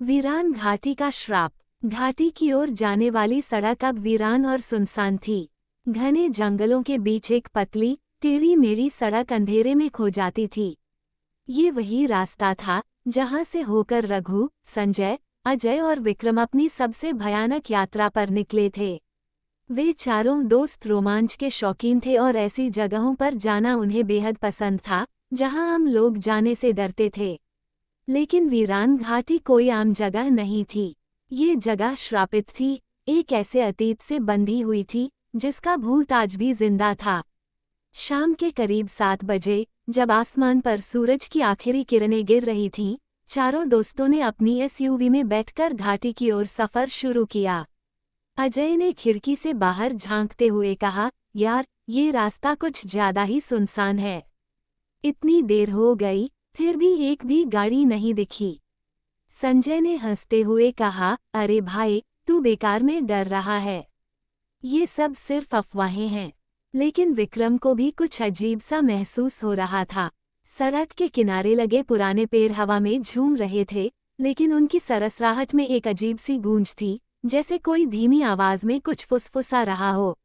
वीरान घाटी का श्राप। घाटी की ओर जाने वाली सड़क अब वीरान और सुनसान थी। घने जंगलों के बीच एक पतली टेढ़ी मेढ़ी सड़क अंधेरे में खो जाती थी। ये वही रास्ता था जहां से होकर रघु, संजय, अजय और विक्रम अपनी सबसे भयानक यात्रा पर निकले थे। वे चारों दोस्त रोमांच के शौकीन थे और ऐसी जगहों पर जाना उन्हें बेहद पसंद था जहां आम लोग जाने से डरते थे। लेकिन वीरान घाटी कोई आम जगह नहीं थी। ये जगह श्रापित थी, एक ऐसे अतीत से बंधी हुई थी जिसका भूत आज भी जिंदा था। शाम के करीब 7 बजे, जब आसमान पर सूरज की आखिरी किरणें गिर रही थीं, चारों दोस्तों ने अपनी एसयूवी में बैठकर घाटी की ओर सफर शुरू किया। अजय ने खिड़की से बाहर झांकते हुए कहा, यार, ये रास्ता कुछ ज्यादा ही सुनसान है। इतनी देर हो गई, फिर भी एक भी गाड़ी नहीं दिखी। संजय ने हंसते हुए कहा, अरे भाई, तू बेकार में डर रहा है। ये सब सिर्फ अफवाहें हैं। लेकिन विक्रम को भी कुछ अजीब सा महसूस हो रहा था। सड़क के किनारे लगे पुराने पेड़ हवा में झूम रहे थे, लेकिन उनकी सरसराहट में एक अजीब सी गूंज थी, जैसे कोई धीमी आवाज में कुछ फुसफुसा रहा हो।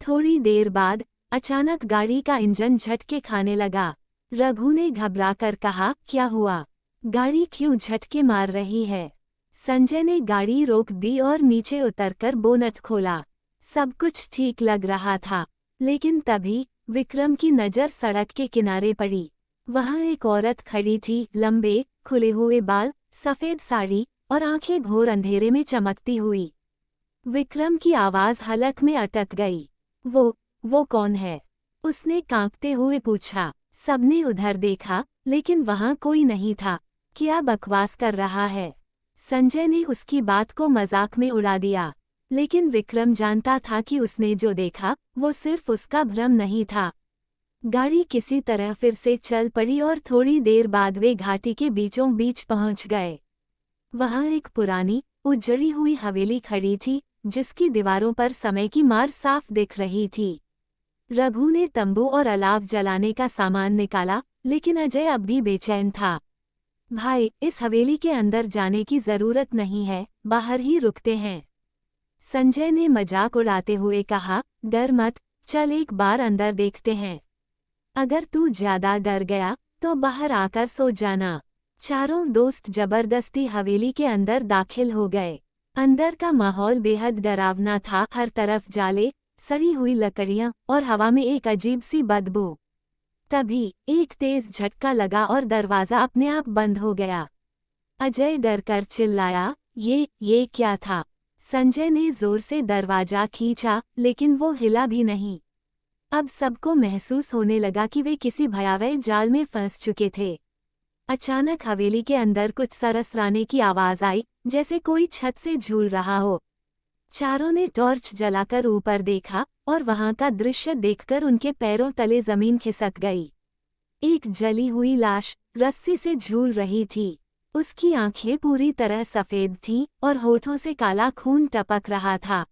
थोड़ी देर बाद अचानक गाड़ी का इंजन झटके खाने लगा। रघु ने घबराकर कहा, क्या हुआ? गाड़ी क्यों झटके मार रही है? संजय ने गाड़ी रोक दी और नीचे उतरकर बोनट खोला। सब कुछ ठीक लग रहा था, लेकिन तभी विक्रम की नज़र सड़क के किनारे पड़ी। वहां एक औरत खड़ी थी, लंबे खुले हुए बाल, सफेद साड़ी और आंखें घोर अंधेरे में चमकती हुई। विक्रम की आवाज हलक में अटक गई। वो कौन है? उसने कांपते हुए पूछा। सबने उधर देखा, लेकिन वहां कोई नहीं था। क्या बकवास कर रहा है? संजय ने उसकी बात को मजाक में उड़ा दिया। लेकिन विक्रम जानता था कि उसने जो देखा वो सिर्फ उसका भ्रम नहीं था। गाड़ी किसी तरह फिर से चल पड़ी और थोड़ी देर बाद वे घाटी के बीचों बीच पहुंच गए। वहां एक पुरानी उजड़ी हुई हवेली खड़ी थी, जिसकी दीवारों पर समय की मार साफ दिख रही थी। रघु ने तंबू और अलाव जलाने का सामान निकाला, लेकिन अजय अब भी बेचैन था। भाई, इस हवेली के अंदर जाने की जरूरत नहीं है, बाहर ही रुकते हैं। संजय ने मजाक उड़ाते हुए कहा, डर मत, चल एक बार अंदर देखते हैं। अगर तू ज्यादा डर गया तो बाहर आकर सो जाना। चारों दोस्त जबरदस्ती हवेली के अंदर दाखिल हो गए। अंदर का माहौल बेहद डरावना था। हर तरफ जाले, सड़ी हुई लकड़ियां और हवा में एक अजीब सी बदबू। तभी एक तेज झटका लगा और दरवाजा अपने आप बंद हो गया। अजय डरकर चिल्लाया, ये क्या था? संजय ने जोर से दरवाजा खींचा, लेकिन वो हिला भी नहीं। अब सबको महसूस होने लगा कि वे किसी भयावह जाल में फंस चुके थे। अचानक हवेली के अंदर कुछ सरसराने की आवाज आई, जैसे कोई छत से झूल रहा हो। चारों ने टॉर्च जलाकर ऊपर देखा और वहां का दृश्य देखकर उनके पैरों तले जमीन खिसक गई। एक जली हुई लाश रस्सी से झूल रही थी। उसकी आंखें पूरी तरह सफेद थीं और होठों से काला खून टपक रहा था।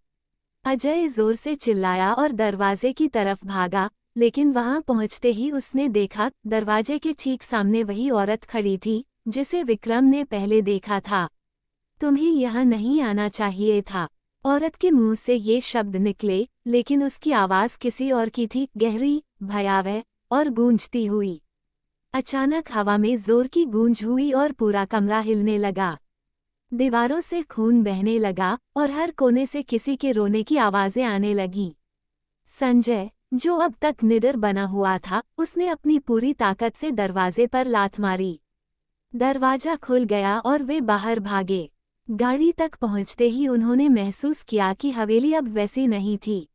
अजय जोर से चिल्लाया और दरवाजे की तरफ भागा, लेकिन वहां पहुंचते ही उसने देखा, दरवाजे के ठीक सामने वही औरत खड़ी थी जिसे विक्रम ने पहले देखा था। तुम्हें यहाँ नहीं आना चाहिए था। औरत के मुंह से ये शब्द निकले, लेकिन उसकी आवाज किसी और की थी, गहरी, भयावह और गूंजती हुई। अचानक हवा में जोर की गूंज हुई और पूरा कमरा हिलने लगा। दीवारों से खून बहने लगा और हर कोने से किसी के रोने की आवाजें आने लगीं। संजय, जो अब तक निडर बना हुआ था, उसने अपनी पूरी ताकत से दरवाजे पर लात मारी। दरवाजा खुल गया और वे बाहर भागे। गाड़ी तक पहुंचते ही उन्होंने महसूस किया कि हवेली अब वैसी नहीं थी।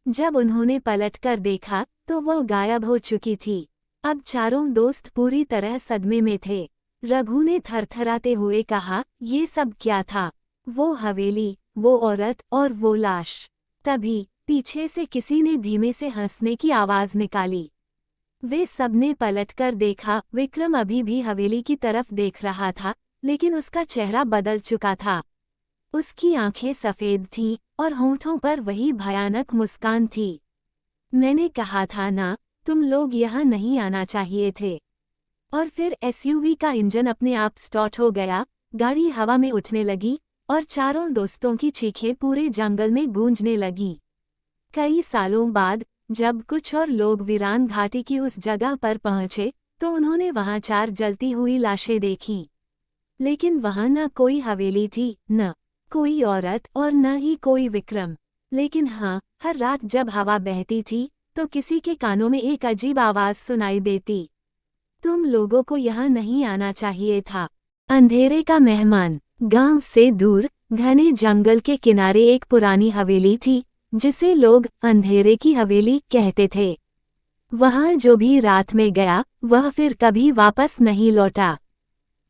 जब उन्होंने पलटकर देखा तो वो गायब हो चुकी थी। अब चारों दोस्त पूरी तरह सदमे में थे। रघु ने थरथराते हुए कहा, ये सब क्या था? वो हवेली, वो औरत और वो लाश। तभी पीछे से किसी ने धीमे से हंसने की आवाज निकाली। वे सबने पलटकर देखा। विक्रम अभी भी हवेली की तरफ देख रहा था, लेकिन उसका चेहरा बदल चुका था। उसकी आंखें सफेद थीं और होंठों पर वही भयानक मुस्कान थी। मैंने कहा था ना, तुम लोग यहाँ नहीं आना चाहिए थे। और फिर एसयूवी का इंजन अपने आप स्टार्ट हो गया गाड़ी हवा में उठने लगी और चारों दोस्तों की चीखें पूरे जंगल में गूंजने लगीं। कई सालों बाद जब कुछ और लोग वीरान घाटी की उस जगह पर पहुंचे तो उन्होंने वहां 4 जलती हुई लाशें देखीं। लेकिन वहां न कोई हवेली थी, न कोई औरत और न ही कोई विक्रम। लेकिन हाँ, हर रात जब हवा बहती थी तो किसी के कानों में एक अजीब आवाज सुनाई देती, तुम लोगों को यहाँ नहीं आना चाहिए था। अंधेरे का मेहमान। गांव से दूर घने जंगल के किनारे एक पुरानी हवेली थी जिसे लोग अंधेरे की हवेली कहते थे। वहां जो भी रात में गया वह फिर कभी वापस नहीं लौटा।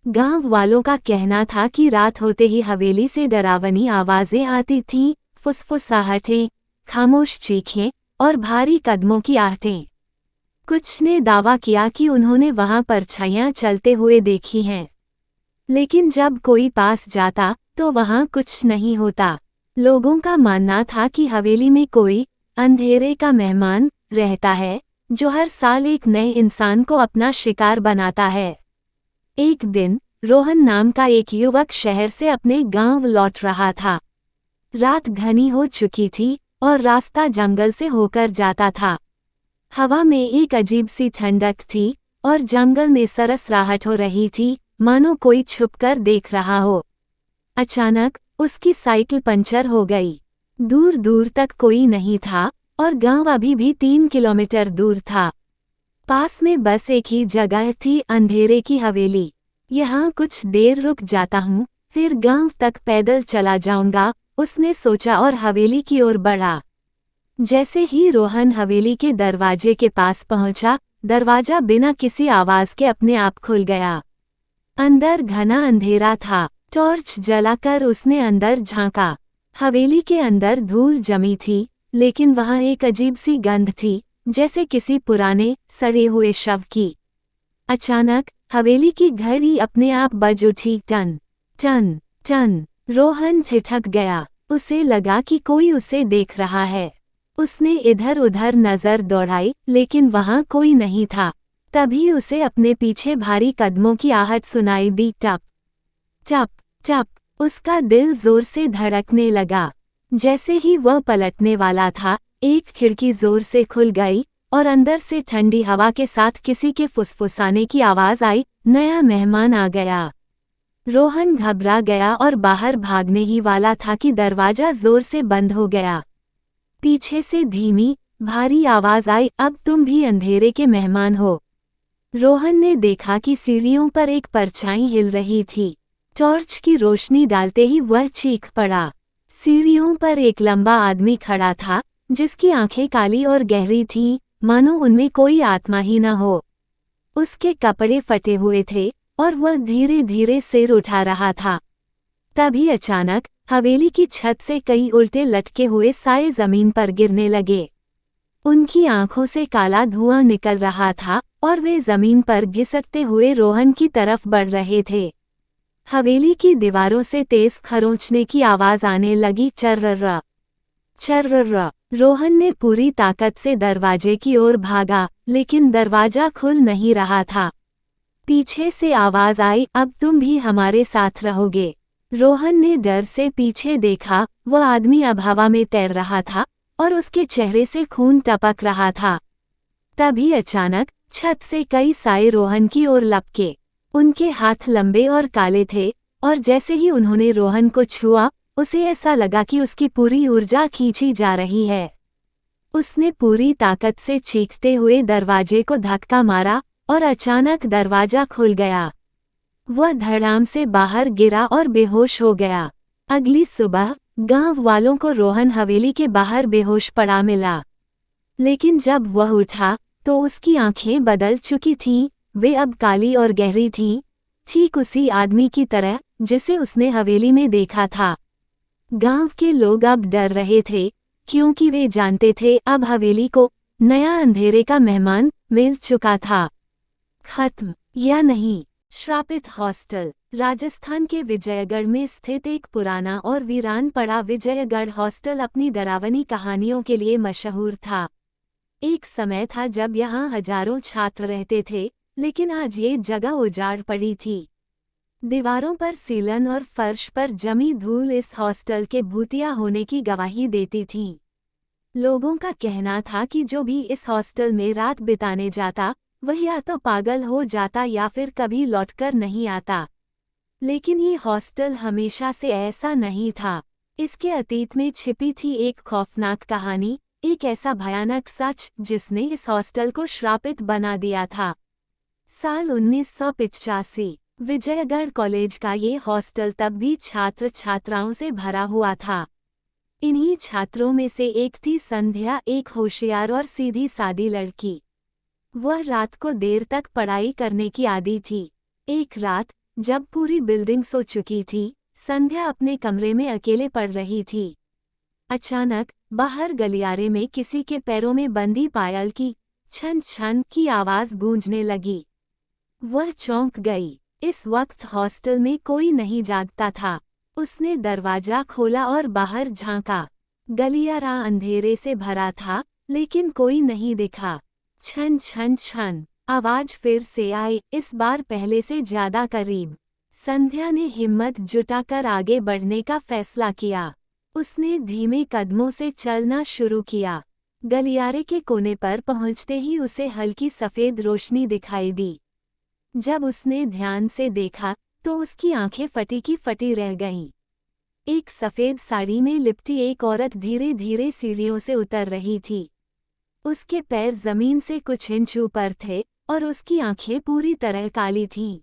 गांव वालों का कहना था कि रात होते ही हवेली से डरावनी आवाजें आती थीं, फुसफुसाहटें, खामोश चीखें और भारी कदमों की आहटें। कुछ ने दावा किया कि उन्होंने वहां परछाइयां चलते हुए देखी हैं। लेकिन जब कोई पास जाता तो वहां कुछ नहीं होता। लोगों का मानना था कि हवेली में कोई अंधेरे का मेहमान रहता है जो हर साल एक नए इंसान को अपना शिकार बनाता है। एक दिन रोहन नाम का एक युवक शहर से अपने गांव लौट रहा था। रात घनी हो चुकी थी और रास्ता जंगल से होकर जाता था। हवा में एक अजीब सी ठंडक थी और जंगल में सरसराहट हो रही थी, मानो कोई छुपकर देख रहा हो। अचानक उसकी साइकिल पंचर हो गई। दूर दूर तक कोई नहीं था और गांव अभी भी 3 किलोमीटर दूर था। पास में बस एक ही जगह थी, अंधेरे की हवेली। यहाँ कुछ देर रुक जाता हूँ, फिर गांव तक पैदल चला जाऊंगा, उसने सोचा और हवेली की ओर बढ़ा। जैसे ही रोहन हवेली के दरवाजे के पास पहुंचा, दरवाजा बिना किसी आवाज के अपने आप खुल गया। अंदर घना अंधेरा था। टॉर्च जलाकर उसने अंदर झांका। हवेली के अंदर धूल जमी थी, लेकिन वहां एक अजीब सी गंध थी, जैसे किसी पुराने सड़े हुए शव की। अचानक हवेली की घड़ी अपने आप बज उठी, टन टन टन। रोहन ठिठक गया। उसे लगा कि कोई उसे देख रहा है। उसने इधर उधर नजर दौड़ाई, लेकिन वहां कोई नहीं था। तभी उसे अपने पीछे भारी कदमों की आहट सुनाई दी, टप टप टप। उसका दिल जोर से धड़कने लगा। जैसे ही वह पलटने वाला था, एक खिड़की जोर से खुल गई और अंदर से ठंडी हवा के साथ किसी के फुसफुसाने की आवाज आई, नया मेहमान आ गया। रोहन घबरा गया और बाहर भागने ही वाला था कि दरवाजा जोर से बंद हो गया। पीछे से धीमी भारी आवाज आई, अब तुम भी अंधेरे के मेहमान हो। रोहन ने देखा कि सीढ़ियों पर एक परछाई हिल रही थी। टॉर्च की रोशनी डालते ही वह चीख पड़ा। सीढ़ियों पर एक लंबा आदमी खड़ा था, जिसकी आंखें काली और गहरी थीं, मानो उनमें कोई आत्मा ही न हो। उसके कपड़े फटे हुए थे और वह धीरे धीरे सिर उठा रहा था। तभी अचानक हवेली की छत से कई उल्टे लटके हुए साए जमीन पर गिरने लगे। उनकी आंखों से काला धुआं निकल रहा था और वे जमीन पर घिसकते हुए रोहन की तरफ बढ़ रहे थे। हवेली की दीवारों से तेज खरोंचने की आवाज आने लगी, चर्रर्रा चर्रर्रा। रोहन ने पूरी ताकत से दरवाजे की ओर भागा, लेकिन दरवाजा खुल नहीं रहा था। पीछे से आवाज आई, अब तुम भी हमारे साथ रहोगे। रोहन ने डर से पीछे देखा। वह आदमी अब हवा में तैर रहा था और उसके चेहरे से खून टपक रहा था। तभी अचानक छत से कई साए रोहन की ओर लपके। उनके हाथ लंबे और काले थे और जैसे ही उन्होंने रोहन को छुआ, उसे ऐसा लगा कि उसकी पूरी ऊर्जा खींची जा रही है। उसने पूरी ताकत से चीखते हुए दरवाजे को धक्का मारा और अचानक दरवाजा खुल गया। वह धड़ाम से बाहर गिरा और बेहोश हो गया। अगली सुबह गांव वालों को रोहन हवेली के बाहर बेहोश पड़ा मिला। लेकिन जब वह उठा तो उसकी आंखें बदल चुकी थीं, वे अब काली और गहरी थीं, ठीक उसी आदमी की तरह जिसे उसने हवेली में देखा था। गांव के लोग अब डर रहे थे, क्योंकि वे जानते थे अब हवेली को नया अंधेरे का मेहमान मिल चुका था। खत्म या नहीं। श्रापित हॉस्टल। राजस्थान के विजयगढ़ में स्थित एक पुराना और वीरान पड़ा विजयगढ़ हॉस्टल अपनी डरावनी कहानियों के लिए मशहूर था। एक समय था जब यहाँ हजारों छात्र रहते थे, लेकिन आज ये जगह उजाड़ पड़ी थी। दीवारों पर सीलन और फर्श पर जमी धूल इस हॉस्टल के भूतिया होने की गवाही देती थी। लोगों का कहना था कि जो भी इस हॉस्टल में रात बिताने जाता वह या तो पागल हो जाता या फिर कभी लौटकर नहीं आता। लेकिन ये हॉस्टल हमेशा से ऐसा नहीं था। इसके अतीत में छिपी थी एक खौफनाक कहानी, एक ऐसा भयानक सच जिसने इस हॉस्टल को श्रापित बना दिया था। साल 1985 विजयगढ़ कॉलेज का ये हॉस्टल तब भी छात्र छात्राओं से भरा हुआ था। इन्हीं छात्रों में से एक थी संध्या, एक होशियार और सीधी सादी लड़की। वह रात को देर तक पढ़ाई करने की आदी थी। एक रात जब पूरी बिल्डिंग सो चुकी थी, संध्या अपने कमरे में अकेले पढ़ रही थी। अचानक बाहर गलियारे में किसी के पैरों में बंधी पायल की छन छन की आवाज गूंजने लगी। वह चौंक गई। इस वक्त हॉस्टल में कोई नहीं जागता था। उसने दरवाजा खोला और बाहर झांका। गलियारा अंधेरे से भरा था, लेकिन कोई नहीं दिखा। छन छन छन आवाज फिर से आई, इस बार पहले से ज्यादा करीब। संध्या ने हिम्मत जुटाकर आगे बढ़ने का फैसला किया। उसने धीमे कदमों से चलना शुरू किया। गलियारे के कोने पर पहुंचते ही उसे हल्की सफेद रोशनी दिखाई दी। जब उसने ध्यान से देखा तो उसकी आंखें फटी की फटी रह गईं। एक सफेद साड़ी में लिपटी एक औरत धीरे धीरे सीढ़ियों से उतर रही थी। उसके पैर जमीन से कुछ इंच ऊपर थे और उसकी आंखें पूरी तरह काली थीं।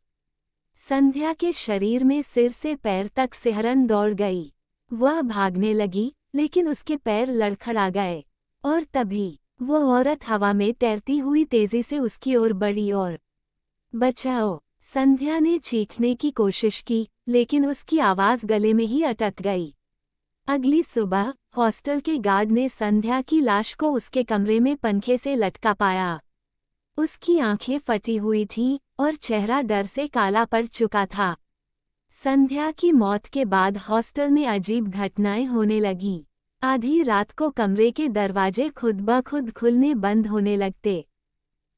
संध्या के शरीर में सिर से पैर तक सिहरन दौड़ गई। वह भागने लगी, लेकिन उसके पैर लड़खड़ा गए और तभी वह औरत हवा में तैरती हुई तेजी से उसकी ओर बढ़ी और बचाओ! संध्या ने चीखने की कोशिश की, लेकिन उसकी आवाज गले में ही अटक गई। अगली सुबह हॉस्टल के गार्ड ने संध्या की लाश को उसके कमरे में पंखे से लटका पाया। उसकी आंखें फटी हुई थीं और चेहरा डर से काला पड़ चुका था। संध्या की मौत के बाद हॉस्टल में अजीब घटनाएं होने लगीं। आधी रात को कमरे के दरवाजे खुद ब खुद खुलने बंद होने लगते।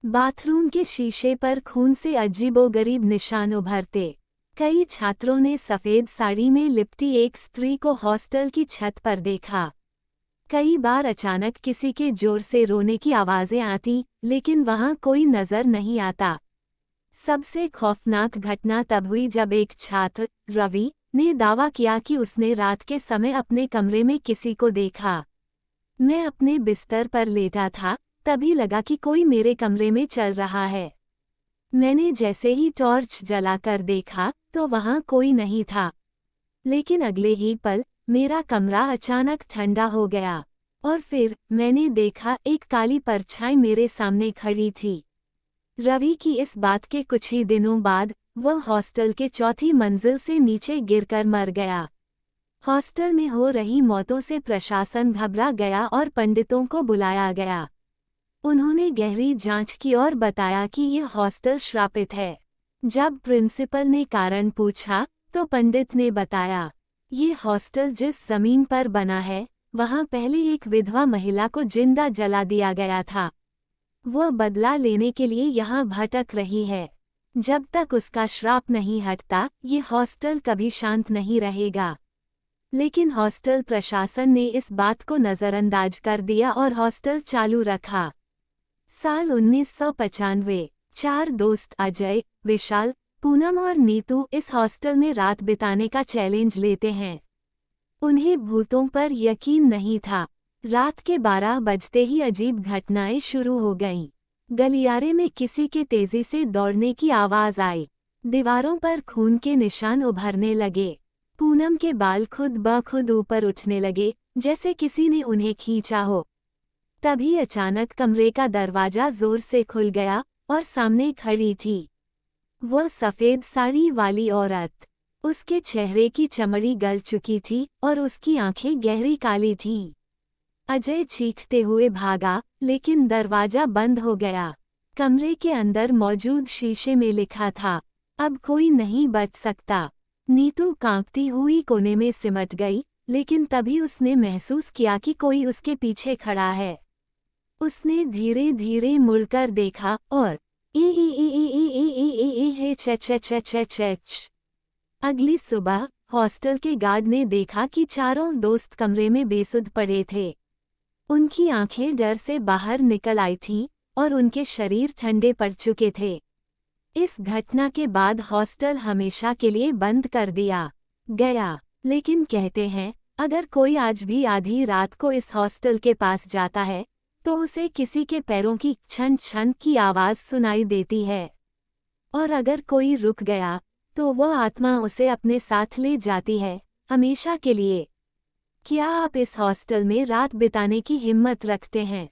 बाथरूम के शीशे पर खून से अजीबोगरीब निशान उभरते। कई छात्रों ने सफेद साड़ी में लिपटी एक स्त्री को हॉस्टल की छत पर देखा। कई बार अचानक किसी के जोर से रोने की आवाजें आती, लेकिन वहां कोई नजर नहीं आता। सबसे खौफनाक घटना तब हुई जब एक छात्र, रवि, ने दावा किया कि उसने रात के समय अपने कमरे में किसी को देखा। मैं अपने बिस्तर पर लेटा था, तभी लगा कि कोई मेरे कमरे में चल रहा है। मैंने जैसे ही टॉर्च जलाकर देखा तो वहां कोई नहीं था। लेकिन अगले ही पल मेरा कमरा अचानक ठंडा हो गया और फिर मैंने देखा एक काली परछाई मेरे सामने खड़ी थी। रवि की इस बात के कुछ ही दिनों बाद वह हॉस्टल के चौथी मंजिल से नीचे गिरकर मर गया। हॉस्टल में हो रही मौतों से प्रशासन घबरा गया और पंडितों को बुलाया गया। उन्होंने गहरी जांच की और बताया कि यह हॉस्टल श्रापित है। जब प्रिंसिपल ने कारण पूछा तो पंडित ने बताया, ये हॉस्टल जिस जमीन पर बना है वहां पहले एक विधवा महिला को जिंदा जला दिया गया था। वह बदला लेने के लिए यहाँ भटक रही है। जब तक उसका श्राप नहीं हटता ये हॉस्टल कभी शांत नहीं रहेगा। लेकिन हॉस्टल प्रशासन ने इस बात को नज़रअंदाज कर दिया और हॉस्टल चालू रखा। साल 1995 4 दोस्त अजय, विशाल, पूनम और नीतू इस हॉस्टल में रात बिताने का चैलेंज लेते हैं। उन्हें भूतों पर यकीन नहीं था। रात के 12 बजते ही अजीब घटनाएं शुरू हो गईं। गलियारे में किसी के तेजी से दौड़ने की आवाज आई। दीवारों पर खून के निशान उभरने लगे। पूनम के बाल खुद ब खुद ऊपर उठने लगे, जैसे किसी ने उन्हें खींचा हो। तभी अचानक कमरे का दरवाजा जोर से खुल गया और सामने खड़ी थी वह सफेद साड़ी वाली औरत। उसके चेहरे की चमड़ी गल चुकी थी और उसकी आंखें गहरी काली थीं। अजय चीखते हुए भागा, लेकिन दरवाजा बंद हो गया। कमरे के अंदर मौजूद शीशे में लिखा था, अब कोई नहीं बच सकता। नीतू कांपती हुई कोने में सिमट गई, लेकिन तभी उसने महसूस किया कि कोई उसके पीछे खड़ा है। उसने धीरे धीरे मुड़कर देखा और अगली सुबह हॉस्टल के गार्ड ने देखा कि चारों दोस्त कमरे में बेसुध पड़े थे। उनकी आंखें डर से बाहर निकल आई थीं और उनके शरीर ठंडे पड़ चुके थे। इस घटना के बाद हॉस्टल हमेशा के लिए बंद कर दिया गया। लेकिन कहते हैं, अगर कोई आज भी आधी रात को इस हॉस्टल के पास जाता है तो उसे किसी के पैरों की छन छन की आवाज़ सुनाई देती है। और अगर कोई रुक गया तो वह आत्मा उसे अपने साथ ले जाती है, हमेशा के लिए। क्या आप इस हॉस्टल में रात बिताने की हिम्मत रखते हैं?